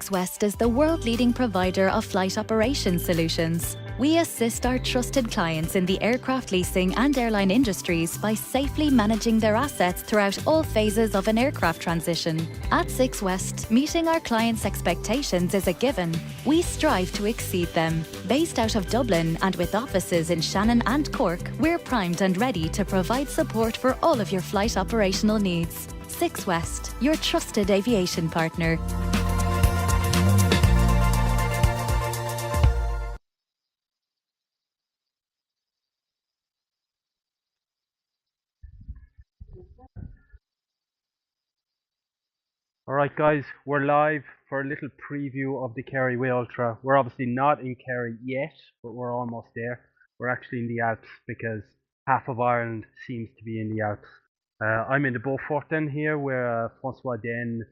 Six West is the world-leading provider of flight operation solutions. We assist our trusted clients in the aircraft leasing and airline industries by safely managing their assets throughout all phases of an aircraft transition. At Six West, meeting our clients' expectations is a given. We strive to exceed them. Based out of Dublin and with offices in Shannon and Cork, we're primed and ready to provide support for all of your flight operational needs. Six West, your trusted aviation partner. Alright guys, we're live for a little preview of the Kerry Ultra. We're obviously not in Kerry yet, but we're almost there. We're actually in the Alps because half of Ireland seems to be in the Alps. I'm in the Beaufort then here where Francois Den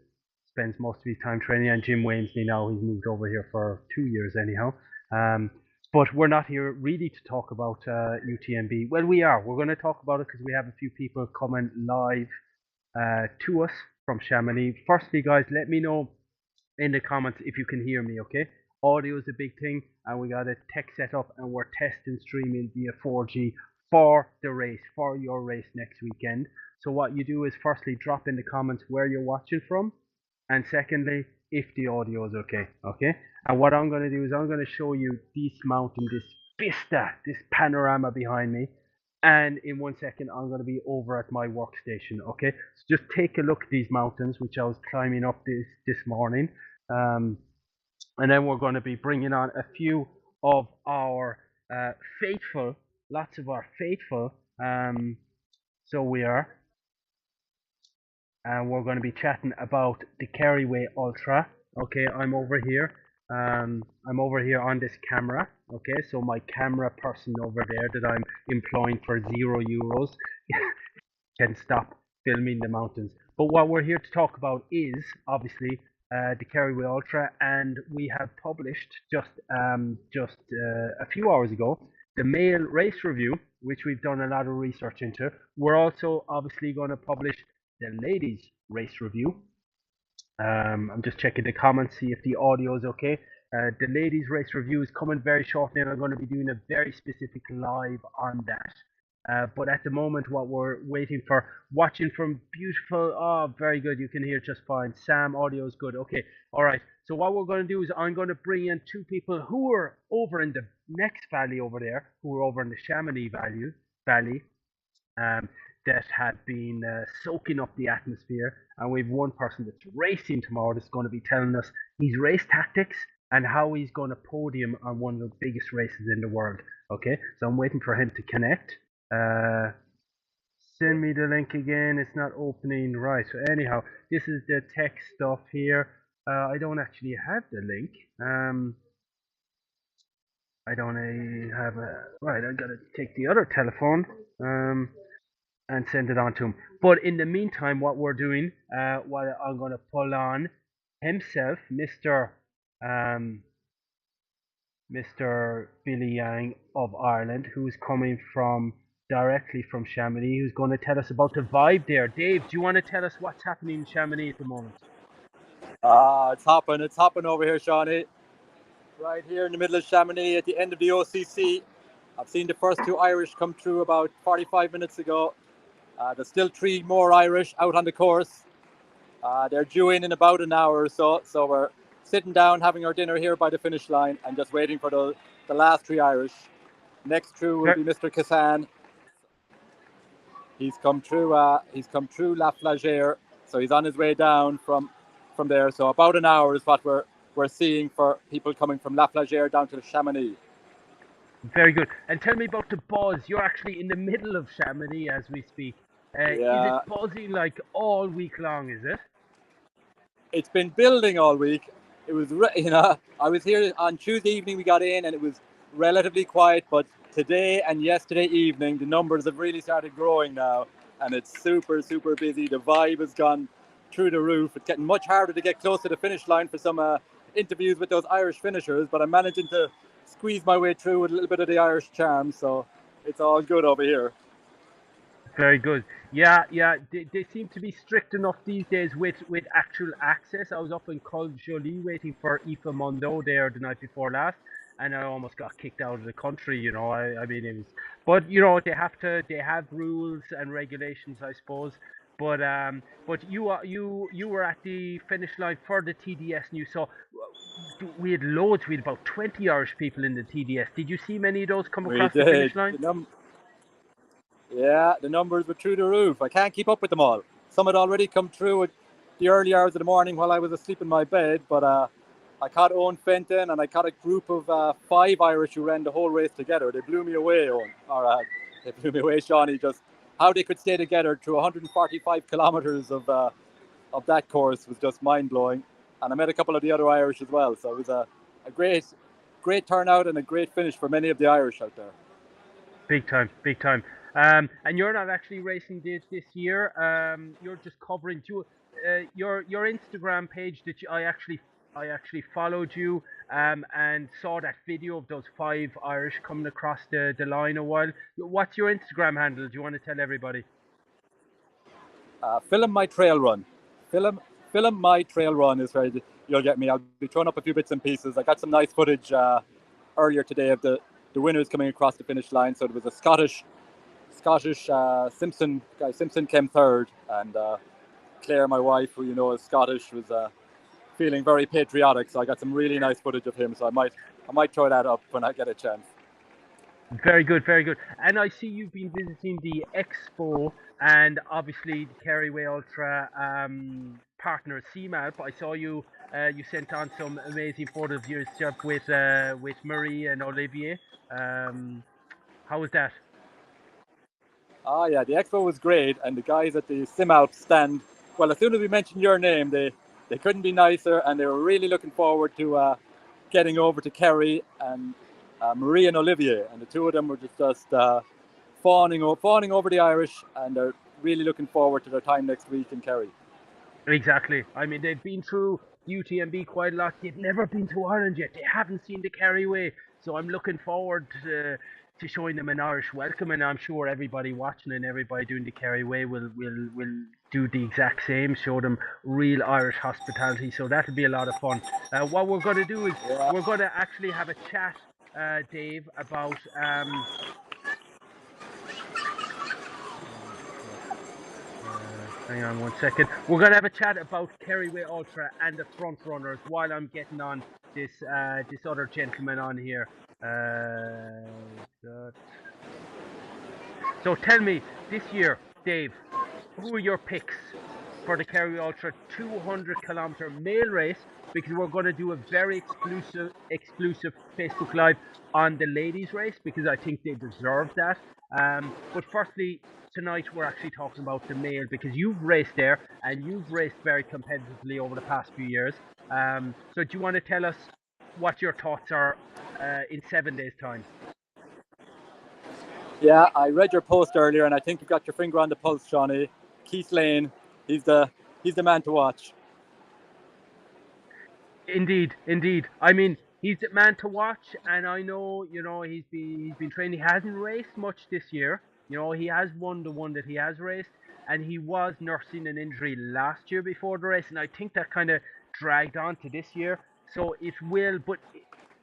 spends most of his time training, and Jim Wamesley now, he's moved over here for 2 years anyhow. But we're not here really to talk about UTMB. Well, we are. We're going to talk about it because we have a few people coming live to us from Chamonix. Firstly, guys, let me know in the comments if you can hear me, okay? Audio is a big thing, and we got a tech set up, and we're testing streaming via 4G for the race, for your race next weekend. So what you do is firstly drop in the comments where you're watching from, and secondly, if the audio is okay? And what I'm going to do is I'm going to show you this mountain, this vista, this panorama behind me. And in 1 second, I'm going to be over at my workstation, okay? So just take a look at these mountains, which I was climbing up this morning. And then we're going to be bringing on a few of our faithful, lots of our faithful. So we are. And we're going to be chatting about the Kerry Ultra. Okay, I'm over here. I'm over here on this camera. Okay, so my camera person over there that I'm employing for €0 can stop filming the mountains. But what we're here to talk about is obviously the Kerry Ultra, and we have published just a few hours ago the Mâle race review, which we've done a lot of research into. We're also obviously going to publish the ladies race review. I'm just checking the comments, see if the audio is okay. The ladies race review is coming very shortly, and I'm going to be doing a very specific live on that. But at the moment, what we're waiting for, watching from beautiful, oh, very good, you can hear just fine. Sam, audio is good. Okay, all right. So what we're going to do is I'm going to bring in two people who are over in the next valley over there, who are over in the Chamonix Valley. That had been soaking up the atmosphere, and we've one person that's racing tomorrow that's going to be telling us his race tactics and how he's going to podium on one of the biggest races in the world. Okay, so I'm waiting for him to connect. Send me the link again. It's not opening. Right, so anyhow, this is the tech stuff here. I don't actually have the link. I don't have a... Right, I gotta take the other telephone. And send it on to him. But in the meantime, what we're doing, what I'm going to pull on himself, Mr. Billy Yang of Ireland, who's coming directly from Chamonix, who's going to tell us about the vibe there. Dave, do you want to tell us what's happening in Chamonix at the moment? It's hopping over here, Shawnee. Right here in the middle of Chamonix at the end of the OCC. I've seen the first two Irish come through about 45 minutes ago. There's still 3 more Irish out on the course. They're due in about an hour or so. So we're sitting down, having our dinner here by the finish line, and just waiting for the last 3 Irish. Next through will be Mr. Kassan. He's come through La Flagère, so he's on his way down from there. So about an hour is what we're seeing for people coming from La Flagère down to the Chamonix. Very good. And tell me about the buzz. You're actually in the middle of Chamonix as we speak. Is it buzzing like all week long, is it? It's been building all week. It was, I was here on Tuesday evening, we got in, and it was relatively quiet, but today and yesterday evening, the numbers have really started growing now, and it's super, super busy. The vibe has gone through the roof. It's getting much harder to get close to the finish line for some interviews with those Irish finishers, but I'm managing to squeeze my way through with a little bit of the Irish charm, so it's all good over here. Very good. Yeah, yeah. They seem to be strict enough these days with actual access. I was up in Col Jolie waiting for Aoife Mondo there the night before last, and I almost got kicked out of the country. I mean it was, but they have rules and regulations, I suppose. But you were at the finish line for the TDS, and you saw we had loads. We had about 20 Irish people in the TDS. Did you see many of those come We across the finish did. line? Yeah, the numbers were through the roof. I can't keep up with them all. Some had already come through at the early hours of the morning while I was asleep in my bed, but I caught Owen Fenton and I caught a group of 5 Irish who ran the whole race together. They blew me away, Owen. They blew me away, Shawnee. Just how they could stay together through 145 kilometres of that course was just mind blowing. And I met a couple of the other Irish as well. So it was a great turnout and a great finish for many of the Irish out there. Big time, big time. And you're not actually racing this year. You're just covering your Instagram page that I actually followed you and saw that video of those 5 Irish coming across the line a while. What's your Instagram handle? Do you want to tell everybody? Film my trail run. Film my trail run is where you'll get me. I'll be throwing up a few bits and pieces. I got some nice footage earlier today of the winners coming across the finish line. So there was a Scottish Simpson guy. Simpson came third, and Claire, my wife, who you know is Scottish, was feeling very patriotic. So I got some really nice footage of him. So I might throw that up when I get a chance. Very good, very good. And I see you've been visiting the expo and obviously the Kerryway Ultra partner CMAP. I saw you sent on some amazing photos of yourself with Marie and Olivier. How was that? Ah, yeah, the expo was great, and the guys at the SimAlp stand. Well, as soon as we mentioned your name, they couldn't be nicer, and they were really looking forward to getting over to Kerry and Marie and Olivier, and the two of them were just fawning over the Irish, and they're really looking forward to their time next week in Kerry. Exactly. I mean, they've been through UTMB quite a lot. They've never been to Ireland yet. They haven't seen the Kerryway, so I'm looking forward to showing them an Irish welcome, and I'm sure everybody watching and everybody doing the Kerryway will do the exact same, show them real Irish hospitality. So that'll be a lot of fun. What we're going to do is we're going to actually have a chat, Dave, about hang on one second. We're going to have a chat about Kerryway Ultra and the front runners while I'm getting on this other gentleman on here. So tell me, this year, Dave, who are your picks for the Kerry Ultra 200-kilometer male race? Because we're going to do a very exclusive Facebook Live on the ladies' race because I think they deserve that. But firstly, tonight we're actually talking about the male because you've raced there and you've raced very competitively over the past few years. So do you want to tell us what your thoughts are in 7 days' time? Yeah, I read your post earlier, and I think you've got your finger on the pulse, Shawnee. Keith Lane, he's the man to watch. Indeed. I mean, he's the man to watch, and I know, he's been training. He hasn't raced much this year. He has won the one that he has raced, and he was nursing an injury last year before the race, and I think that kind of dragged on to this year. So it will, but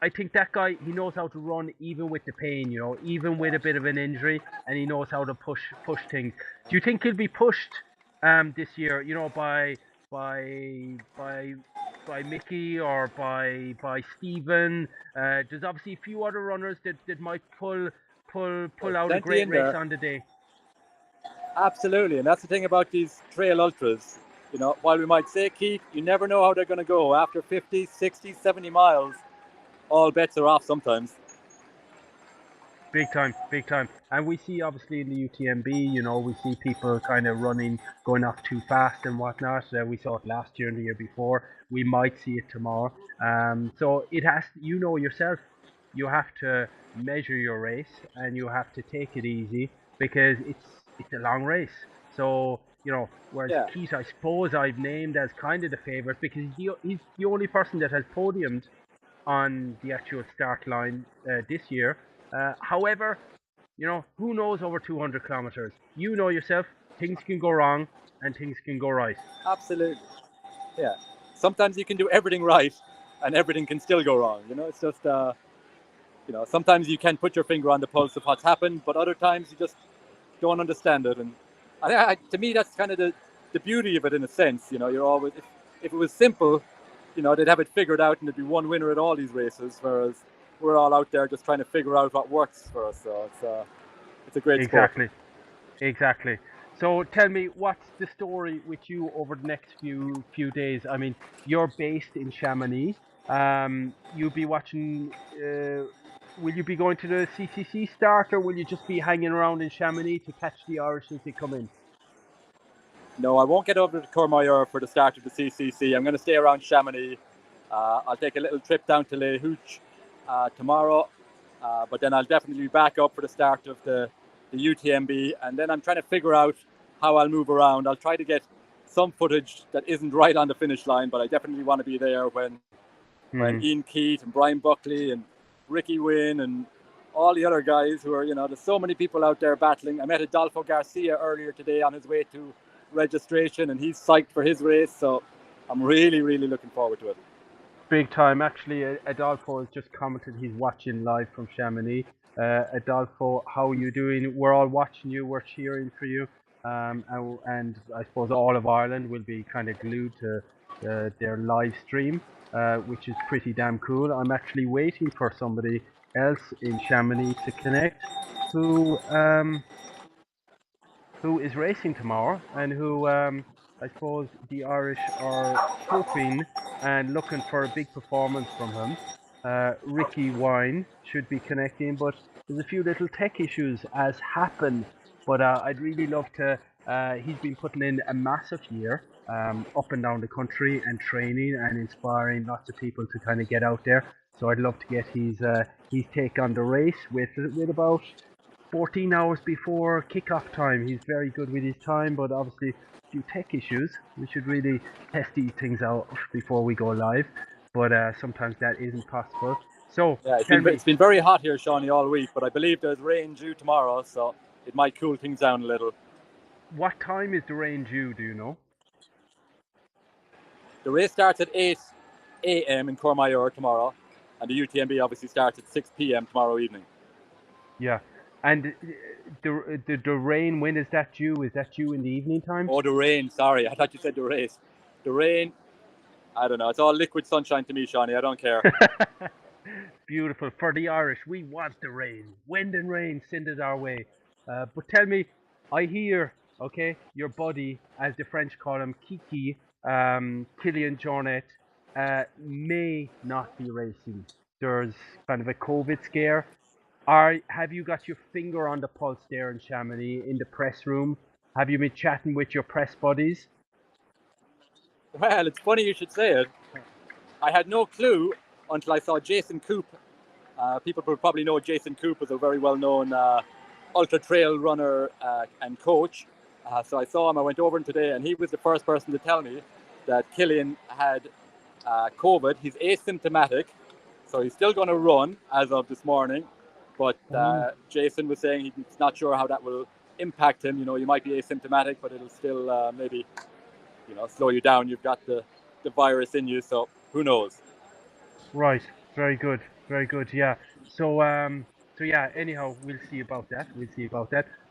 I think that guy, he knows how to run even with the pain, even with a bit of an injury, and he knows how to push things. Do you think he'll be pushed this year, by Mickey or by Stephen? There's obviously a few other runners that might pull out a great race on the day. Absolutely, and that's the thing about these trail ultras. While we might say, Keith, you never know how they're going to go. After 50, 60, 70 miles, all bets are off sometimes. Big time. And we see obviously in the UTMB, we see people kind of going off too fast and whatnot. We saw it last year and the year before. We might see it tomorrow. So it has, yourself, you have to measure your race and you have to take it easy because it's a long race. So, whereas Keith, I suppose I've named as kind of the favourite because he's the only person that has podiumed on the actual start line this year. However, who knows over 200 kilometers? You know yourself, things can go wrong and things can go right. Absolutely. Yeah. Sometimes you can do everything right, and everything can still go wrong. It's just sometimes you can put your finger on the pulse of what's happened, but other times you just don't understand it. And to me, that's kind of the beauty of it in a sense. You're always if it was simple, they'd have it figured out and there'd be one winner at all these races, whereas we're all out there just trying to figure out what works for us. So it's a great sport. Exactly. So tell me, what's the story with you over the next few days? I mean, you're based in Chamonix. You'll be watching. Will you be going to the CCC start, or will you just be hanging around in Chamonix to catch the Irish as they come in? No, I won't get over to Courmayeur for the start of the CCC. I'm going to stay around Chamonix. I'll take a little trip down to Les Houches tomorrow, but then I'll definitely be back up for the start of the UTMB. And then I'm trying to figure out how I'll move around. I'll try to get some footage that isn't right on the finish line, but I definitely want to be there when Ian Keith and Brian Buckley and Ricky Wynn and all the other guys who are, there's so many people out there battling. I met Adolfo Garcia earlier today on his way to registration, and he's psyched for his race. So I'm really, really looking forward to it. Big time. Actually, Adolfo has just commented he's watching live from Chamonix. Adolfo, how are you doing? We're all watching you. We're cheering for you. And I suppose all of Ireland will be kind of glued to their live stream, which is pretty damn cool. I'm actually waiting for somebody else in Chamonix to connect who is racing tomorrow and who I suppose the Irish are hoping and looking for a big performance from him. Ricky Wine should be connecting, but there's a few little tech issues as happen. But I'd really love to. He's been putting in a massive year up and down the country and training and inspiring lots of people to kind of get out there. So I'd love to get his take on the race with about 14 hours before kickoff time. He's very good with his time, but obviously a few tech issues. We should really test these things out before we go live, but sometimes that isn't possible. So yeah, it's been very hot here, Shawnee, all week, but I believe there's rain due tomorrow, so it might cool things down a little. What time is the rain due, do you know? The race starts at 8 a.m. in Courmayeur tomorrow, and the UTMB obviously starts at 6 p.m. tomorrow evening. Yeah. And the rain, when is that due? Is that due in the evening time? Oh, the rain. Sorry, I thought you said the race. The rain, I don't know. It's all liquid sunshine to me, Shawnee. I don't care. Beautiful. For the Irish, we want the rain. Wind and rain, send it our way. But tell me, I hear, okay, your buddy, as the French call him, Kiki, Killian Jornet, may not be racing. There's kind of a COVID scare. Have you got your finger on the pulse there in Chamonix in the press room? Have you been chatting with your press buddies? Well, it's funny you should say it. I had no clue until I saw Jason Coop. People will probably know Jason Coop as a very well-known ultra trail runner and coach. So I saw him. I went over him today, and he was the first person to tell me that Killian had COVID. He's asymptomatic, so he's still going to run as of this morning. But Jason was saying he's not sure how that will impact him. You might be asymptomatic, but it'll still maybe, slow you down. You've got the virus in you, so who knows? Right. Very good. Very good. Yeah. So yeah. Anyhow, we'll see about that.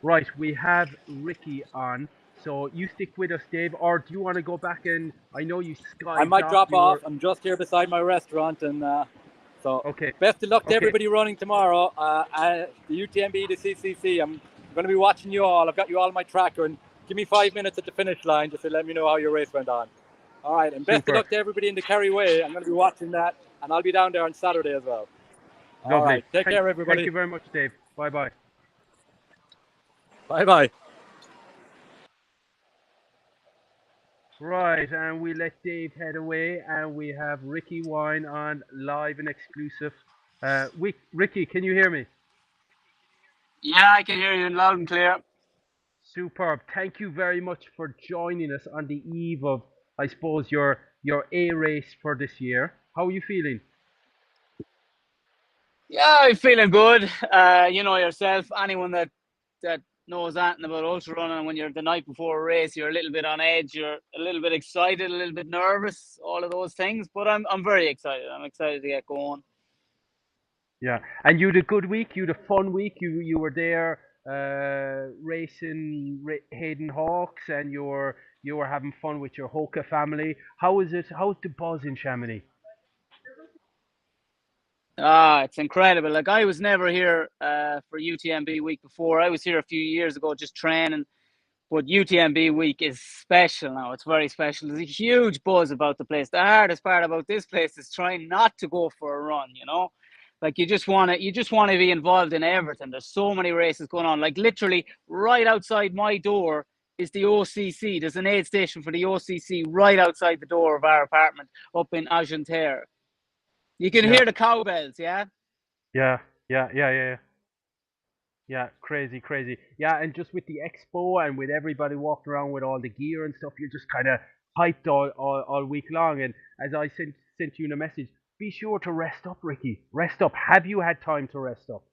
Right. We have Ricky on. So you stick with us, Dave, or do you want to go back and I know you skived I might off drop your... off. I'm just here beside my restaurant, and so Okay. best of luck to everybody running tomorrow at the UTMB, the CCC. I'm going to be watching you all. I've got you all on my tracker, and give me 5 minutes at the finish line just to let me know how your race went on. All right, and best Super. of luck to everybody in the Kerry Way. I'm going to be watching that, and I'll be down there on Saturday as well. Lovely. All right, take care, everybody. Thank you very much, Dave. Bye-bye. Bye-bye. Right, and we let Dave head away, and we have Ricky Wine on live and exclusive. Ricky, can you hear me? Yeah, I can hear you loud and clear. Superb. Thank you very much for joining us on the eve of, I suppose, your A race for this year. How are you feeling? Yeah, I'm feeling good. You know yourself. Anyone that knows anything about ultra running, when you're the night before a race, you're a little bit on edge. You're a little bit excited, a little bit nervous. All of those things. But I'm very excited. I'm excited to get going. Yeah, and you had a good week. You had a fun week. You were there racing Hayden Hawks, and you were having fun with your Hoka family. How is it? How's the buzz in Chamonix? Ah, it's incredible. Like I was never here for UTMB week before. I was here a few years ago just training. But UTMB week is special now. It's very special. There's a huge buzz about the place. The hardest part about this place is trying not to go for a run, you know? Like you just want to be involved in everything. There's so many races going on. Like literally right outside my door is the OCC. There's an aid station for the OCC right outside the door of our apartment up in Argentière. You can Yeah, hear the cowbells, yeah? yeah, yeah. Yeah, crazy, crazy. Yeah, and just with the expo and with everybody walking around with all the gear and stuff, you're just kind of hyped all week long. And as I sent you in a message, be sure to rest up, Ricky. Rest up. Have you had time to rest up?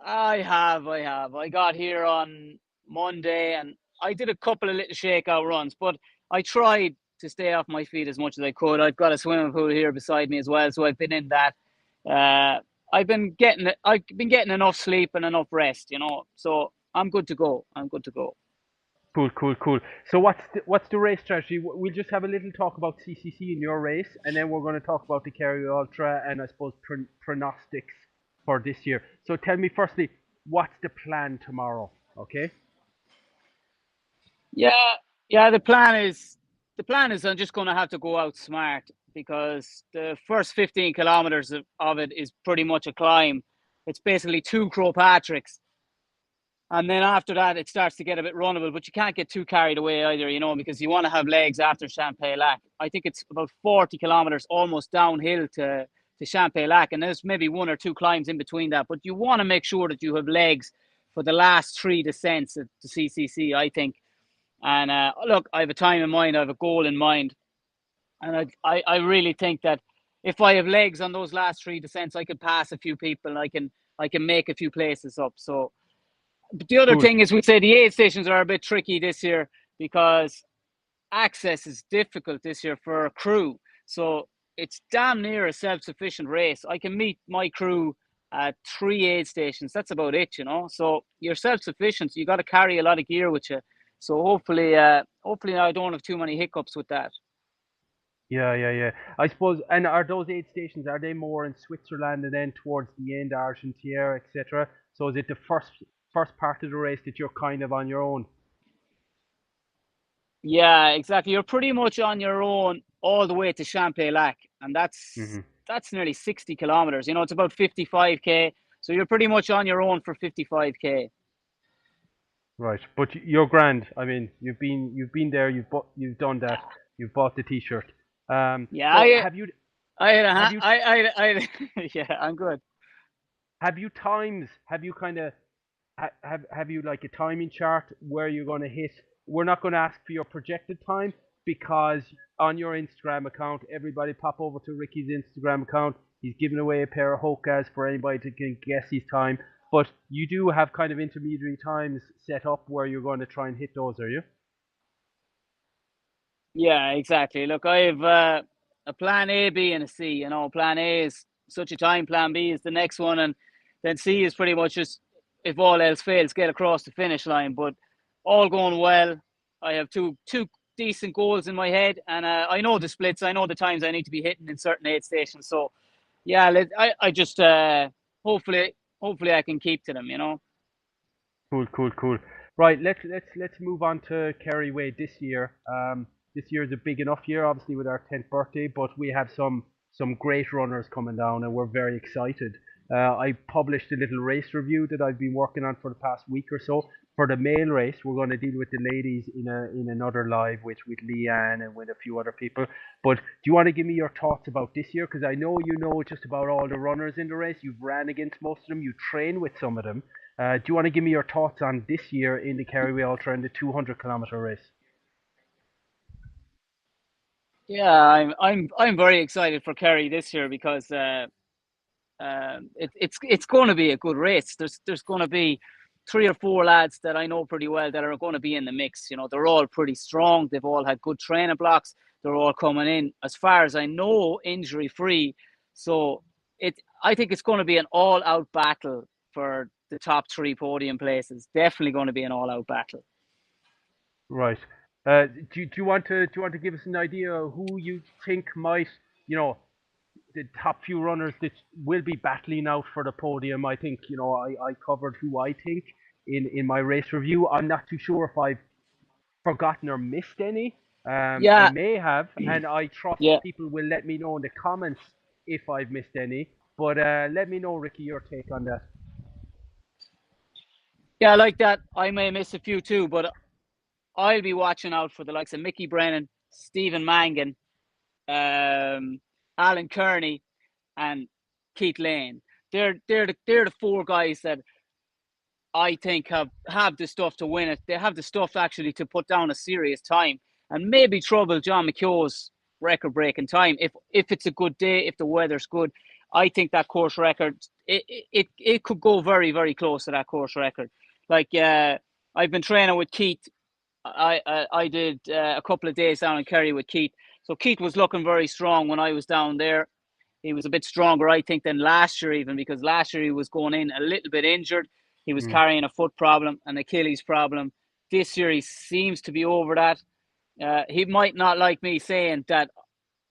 I have. I got here on Monday and I did a couple of little shakeout runs, but I tried to stay off my feet as much as I could. I've got a swimming pool here beside me as well, so I've been in that. Uh, I've been getting enough sleep and enough rest, you know. So I'm good to go. I'm good to go. Cool, cool, cool. So what's the race strategy? We'll just have a little talk about CCC in your race, and then we're going to talk about the Kerry Ultra and I suppose pronostics for this year. So tell me firstly, what's the plan tomorrow? Okay. Yeah, yeah. The plan is I'm just going to have to go out smart because the first 15 kilometers of it is pretty much a climb. It's basically two Crow Patricks, and then after that it starts to get a bit runnable. But you can't get too carried away either, you know, because you want to have legs after Champay-Lac. I think it's about 40 kilometers almost downhill to Champay-Lac, and there's maybe one or two climbs in between that. But you want to make sure that you have legs for the last three descents at the CCC, I think. And look, I have a time in mind, I have a goal in mind, and I really think that if I have legs on those last three descents, I could pass a few people, and I can make a few places up. So, but the other Cool. thing is, we say the aid stations are a bit tricky this year because access is difficult this year for a crew. So it's damn near a self-sufficient race. I can meet my crew at three aid stations. That's about it, you know. So you're self-sufficient. So you got to carry a lot of gear with you. So hopefully I don't have too many hiccups with that. Yeah, yeah, yeah. I suppose, and are those aid stations, are they more in Switzerland and then towards the end, Argentina, etc.? So is it the first part of the race that you're kind of on your own? Yeah, exactly. You're pretty much on your own all the way to Champay-Lac, and Hmm. that's nearly 60 kilometers. You know, it's about 55k. So you're pretty much on your own for 55k. Right, but you're grand. I mean, you've been there, you've done that, you've bought the t-shirt. Yeah, So I have you I had a have ha- you yeah, I'm good. have you times? Have you kind of have you like a timing chart where you're going to hit? We're not going to ask for your projected time because on your Instagram account, everybody pop over to Ricky's Instagram account. He's giving away a pair of Hokas for anybody to can guess his time. But you do have kind of intermediary times set up where you're going to try and hit those, are you? Yeah, exactly. Look, I have a plan A, B, and a C. You know, plan A is such a time, plan B is the next one, and then C is pretty much just if all else fails, get across the finish line. But all going well. I have two decent goals in my head, and I know the splits. I know the times I need to be hitting in certain aid stations. So yeah, I just hopefully I can keep to them. You know. Cool, cool, cool. Right, let's move on to Kerry Way this year. This year is a big enough year, obviously with our 10th birthday, but we have some great runners coming down, and we're very excited. I published a little race review that I've been working on for the past week or so. For the male race, we're going to deal with the ladies in another live with Leanne and with a few other people. But do you want to give me your thoughts about this year? Because I know you know just about all the runners in the race. You've ran against most of them. You train with some of them. Do you want to give me your thoughts on this year in the Kerry Ultra and the 200-kilometer race? Yeah, I'm very excited for Kerry this year because It's going to be a good race. There's going to be 3 or 4 lads that I know pretty well that are going to be in the mix. They're all pretty strong. They've all had good training blocks. They're all coming in, as far as I know, injury free. So I think it's going to be an all out battle for the top 3 podium places. Definitely going to be an all out battle. Right. Do you want to give us an idea of who you think might, the top few runners that will be battling out for the podium? I think, I covered who I think in my race review. I'm not too sure if I've forgotten or missed any. I Yeah, may have, and I trust yeah, people will let me know in the comments if I've missed any. But let me know, Ricky, your take on that. yeah. Like that, I may miss a few too, but I'll be watching out for the likes of Mickey Brennan, Stephen Mangan, Alan Kearney, and Keith Lane. They're the 4 guys that I think have the stuff to win it. They have the stuff actually to put down a serious time and maybe trouble John McKeogh's record breaking time if it's a good day, if the weather's good. I think that course record it could go very, very close to that course record. Like I've been training with Keith. I did a couple of days down in Kerry with Keith. So Keith was looking very strong when I was down there. He was a bit stronger, I think, than last year, even because last year he was going in a little bit injured. He was Mm. carrying a foot problem, an Achilles problem. This year he seems to be over that. He might not like me saying that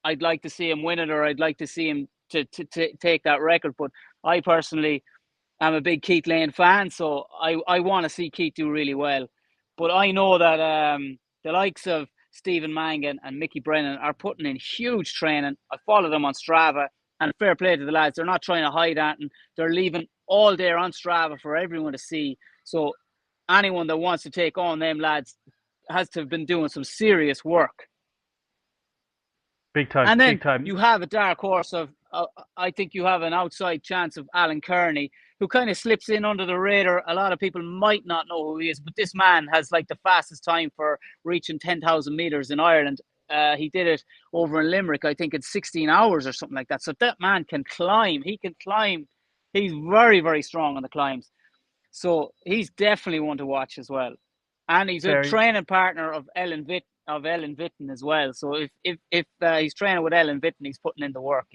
I'd like to see him win it or I'd like to see him to take that record, but I personally am a big Keith Lane fan, so I want to see Keith do really well. But I know that the likes of Stephen Mangan and Mickey Brennan are putting in huge training. I follow them on Strava, and fair play to the lads. They're not trying to hide that, and they're leaving all there on Strava for everyone to see. So anyone that wants to take on them lads has to have been doing some serious work. Big time, And big then time. you have a dark horse of, I think you have an outside chance of Alan Kearney, who kind of slips in under the radar. A lot of people might not know who he is, but this man has like the fastest time for reaching 10,000 meters in Ireland. He did it over in Limerick, I think, in 16 hours or something like that. So that man can climb. He can climb. He's very, very strong on the climbs. So he's definitely one to watch as well. And he's a Very training partner of Ellen Vitton as well. So if he's training with Ellen Vitton, he's putting in the work.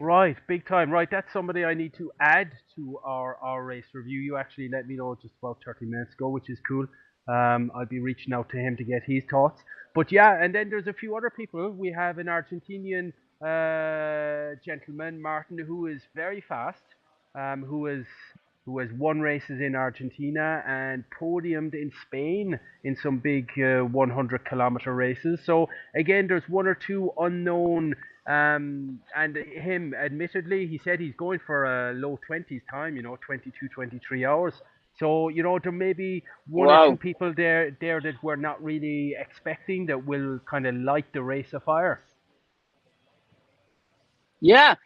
right, big time. Right, that's somebody I need to add to our race review. You actually let me know just about 30 minutes ago, which is cool. I'll be reaching out to him to get his thoughts. But yeah, and then there's a few other people. We have an Argentinian gentleman, Martin, who is very fast, who has won races in Argentina and podiumed in Spain in some big 100-kilometer races. So again, there's one or two unknown. And him, admittedly, he said he's going for a low 20s time, 22, 23 hours. So, there may be one or two Wow. people there that we're not really expecting that will kind of light the race afire. Yeah.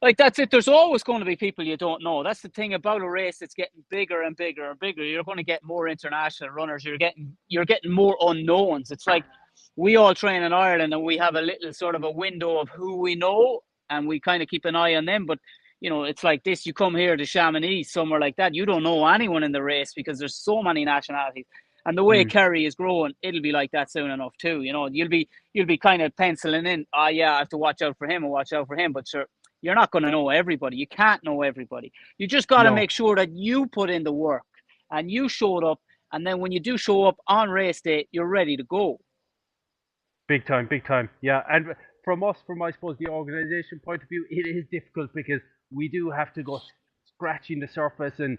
Like that's it. There's always going to be people you don't know. That's the thing about a race. It's getting bigger and bigger and bigger. You're going to get more international runners. You're getting more unknowns. It's like we all train in Ireland and we have a little sort of a window of who we know and we kind of keep an eye on them. But it's like this. You come here to Chamonix, somewhere like that. You don't know anyone in the race because there's so many nationalities. And the way Mm. Kerry is growing, it'll be like that soon enough too. You'll be kind of penciling in. Oh yeah, I have to watch out for him and watch out for him. But sure, you're not going to know everybody. You can't know everybody. You just got to No. make sure that you put in the work and you showed up. And then when you do show up on race day, you're ready to go. Big time, big time. Yeah, and from us, from I suppose the organization point of view, it is difficult because we do have to go scratching the surface and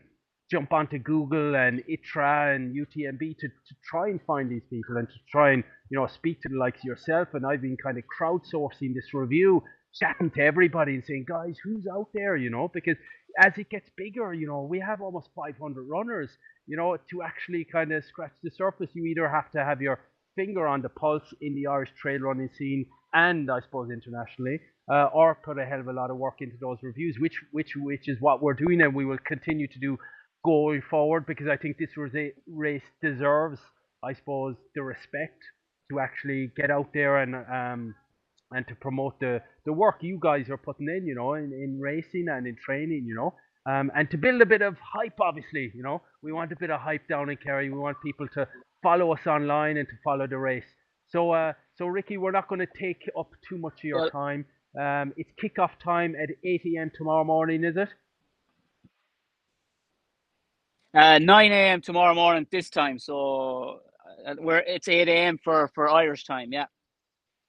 jump onto Google and ITRA and UTMB to try and find these people and to try and speak to the likes of yourself. And I've been kind of crowdsourcing this review, chatting to everybody and saying, guys, who's out there? Because as it gets bigger, we have almost 500 runners. To actually kind of scratch the surface, you either have to have your finger on the pulse in the Irish trail running scene and I suppose internationally, or put a hell of a lot of work into those reviews, which is what we're doing and we will continue to do going forward because I think this race deserves, I suppose, the respect to actually get out there and and to promote the work you guys are putting in, in racing and in training, and to build a bit of hype, obviously, we want a bit of hype down in Kerry. We want people to follow us online and to follow the race. So Ricky, we're not going to take up too much of your Well, time. It's kickoff time at 8 a.m. tomorrow morning, is it? 9 a.m. tomorrow morning this time. So it's 8 a.m. for Irish time. Yeah.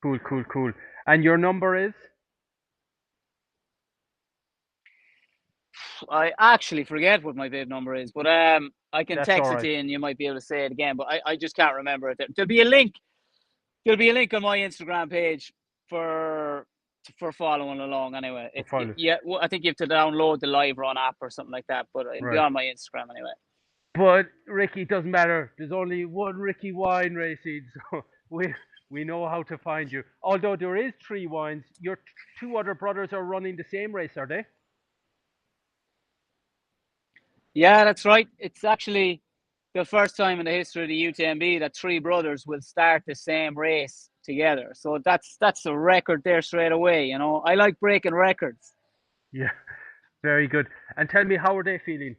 Cool, cool, cool. And your number is? I actually forget what my bib number is, but I can That's all text it right. to you and you might be able to say it again. But I just can't remember it. There'll be a link. There'll be a link on my Instagram page for following along. Anyway, yeah. Well, I think you have to download the Live Run app or something like that. But it'll be Right. on my Instagram anyway. But Ricky, it doesn't matter. There's only one Ricky Wine Racing, so we know how to find you. Although there is 3 wines, your two other brothers are running the same race, are they? Yeah, that's right. It's actually the first time in the history of the UTMB that 3 brothers will start the same race together. So that's a record there straight away. I like breaking records. Yeah, very good. And tell me, how are they feeling?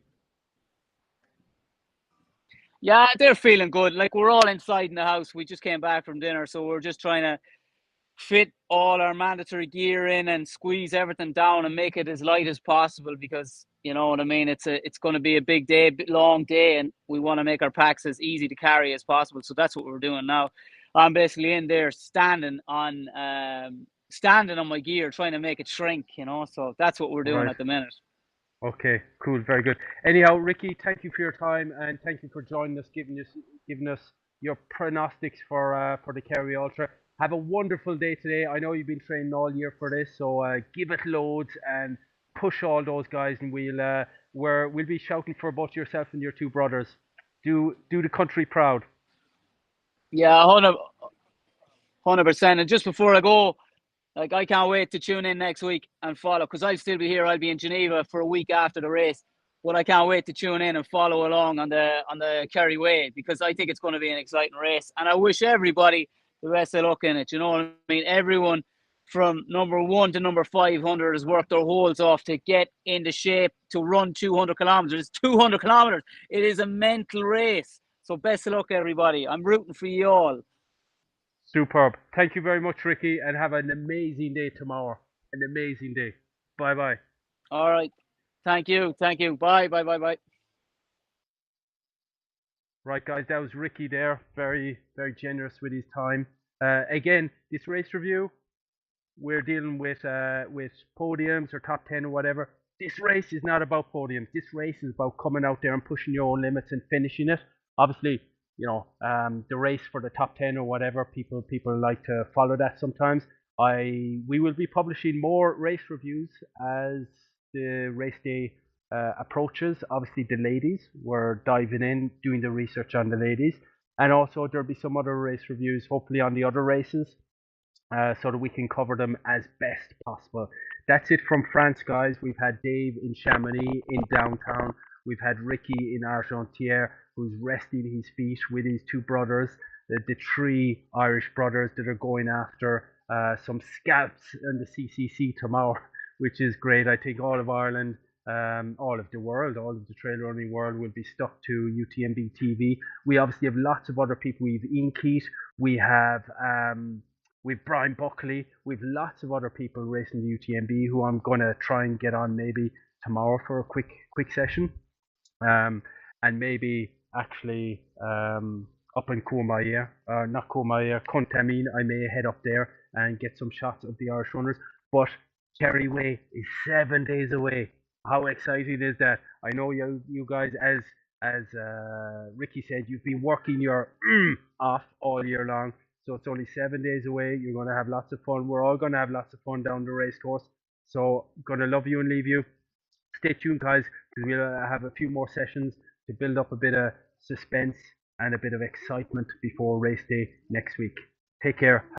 Yeah, they're feeling good. Like, we're all inside in the house. We just came back from dinner, so we're just trying to fit all our mandatory gear in and squeeze everything down and make it as light as possible, because you know what I mean. It's going to be a big day, long day, and we want to make our packs as easy to carry as possible. So that's what we're doing now. I'm basically in there standing on my gear, trying to make it shrink. So that's what we're doing Right. at the minute. Okay, cool, very good. Anyhow, Ricky, thank you for your time and thank you for joining us, giving us your pronostics for the Kerry Ultra. Have a wonderful day today. I know you've been training all year for this, so give it loads and push all those guys, and we'll be shouting for both yourself and your 2 brothers. Do the country proud. Yeah, 100%. And just before I go, like, I can't wait to tune in next week and follow, because I'll still be here. I'll be in Geneva for a week after the race. But I can't wait to tune in and follow along on the Kerry Way, because I think it's going to be an exciting race. And I wish everybody the best of luck in it. You know what I mean? Everyone from number 1 to number 500 has worked their holes off to get into shape to run 200 kilometers. It's 200 kilometers. It is a mental race. So best of luck, everybody. I'm rooting for you all. Superb. Thank you very much, Ricky, and have an amazing day tomorrow. An amazing day. Bye bye. All right. Thank you. Thank you. Bye. Bye. Bye. Bye. Right, guys, that was Ricky there. Very, very generous with his time. Again, this race review, we're dealing with podiums or top 10 or whatever. This race is not about podiums. This race is about coming out there and pushing your own limits and finishing it. Obviously, the race for the top 10 or whatever, people like to follow that sometimes. We will be publishing more race reviews as the race day approaches. Obviously, the ladies, we're diving in, doing the research on the ladies, and also there'll be some other race reviews, hopefully on the other races, so that we can cover them as best possible. That's it from France, guys. We've had Dave in Chamonix in downtown. We've had Ricky in Argentière, who's resting his feet with his 2 brothers, the 3 Irish brothers that are going after some scalps in the CCC tomorrow, which is great. I think all of Ireland, all of the world, all of the trail running world will be stuck to UTMB TV. We obviously have lots of other people. We've Ian Keat, we have Brian Buckley, we've lots of other people racing the UTMB who I'm going to try and get on maybe tomorrow for a quick session, and maybe actually up in Courmayeur, not Courmayeur, Contamine. I may head up there and get some shots of the Irish runners. But Kerry Way is 7 days away. How exciting is that? I know you guys, as Ricky said, you've been working your off all year long. So it's only 7 days away. You're going to have lots of fun. We're all going to have lots of fun down the race course. So going to love you and leave you. Stay tuned, guys, because we'll have a few more sessions to build up a bit of suspense and a bit of excitement before race day next week. Take care.